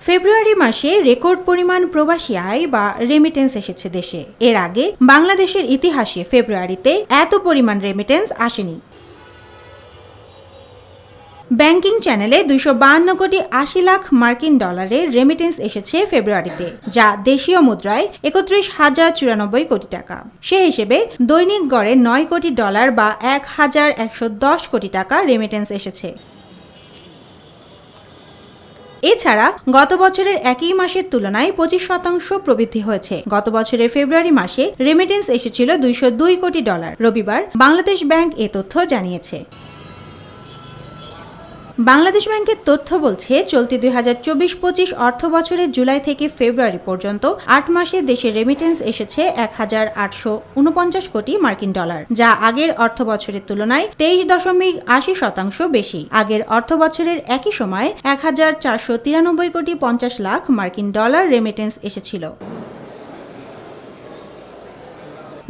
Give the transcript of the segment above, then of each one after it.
ফেব্রুয়ারি মাসে রেকর্ড পরিমাণ প্রবাসী আয় বা রেমিটেন্স এসেছে দেশে। এর আগে বাংলাদেশের ইতিহাসে ফেব্রুয়ারিতে এত পরিমাণ রেমিটেন্স আসেনি। ব্যাংকিং চ্যানেলে 252 কোটি 80 লাখ মার্কিন ডলারের রেমিটেন্স এসেছে ফেব্রুয়ারিতে, যা দেশীয় মুদ্রায় 31,094 কোটি টাকা। সে হিসেবে দৈনিক গড়ে 9 কোটি ডলার বা 1,110 কোটি টাকা রেমিটেন্স এসেছে। এছাড়া গত বছরের একই মাসের তুলনায় 25% প্রবৃদ্ধি হয়েছে। গত বছরের ফেব্রুয়ারি মাসে রেমিটেন্স এসেছিল 202 কোটি ডলার। রবিবার বাংলাদেশ ব্যাংক এ তথ্য জানিয়েছে। বাংলাদেশ ব্যাংকের তথ্য বলছে, চলতি 2024-25 অর্থ বছরের জুলাই থেকে ফেব্রুয়ারি পর্যন্ত 8 মাসে দেশে রেমিটেন্স এসেছে 1,849 কোটি মার্কিন ডলার, যা আগের অর্থ বছরের তুলনায় 23.80% বেশি। আগের অর্থ বছরের একই সময়ে 1,493 কোটি 50 লাখ মার্কিন ডলার রেমিটেন্স এসেছিল।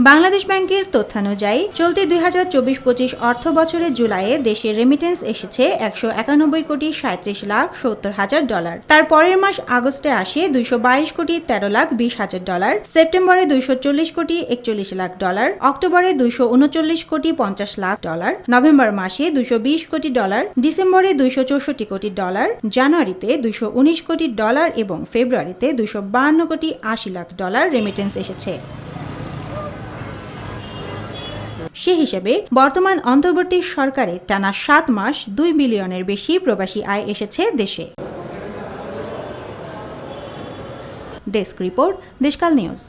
বাংলাদেশ ব্যাংকের তথ্যানুযায়ী চলতি 2024-25 অর্থ বছরের জুলাইয়ে দেশে রেমিটেন্স এসেছে 191 কোটি 37 লাখ 70 হাজার ডলার। তার পরের মাস আগস্টে আসে 222 কোটি 13 লাখ 20 হাজার ডলার, সেপ্টেম্বরে 240 কোটি 41 লাখ ডলার, অক্টোবরে 239 কোটি 50 লাখ ডলার, নভেম্বর মাসে 220 কোটি ডলার, ডিসেম্বরে 264 কোটি ডলার, জানুয়ারিতে 219 কোটি ডলার এবং ফেব্রুয়ারিতে 252 কোটি 80 লাখ ডলার রেমিটেন্স এসেছে। সে হিসেবে বর্তমান অন্তর্বর্তী সরকারের টানা 7 মাস 2 বিলিয়নের বেশি প্রবাসী আয় এসেছে দেশে। Desk report, Deshkal news.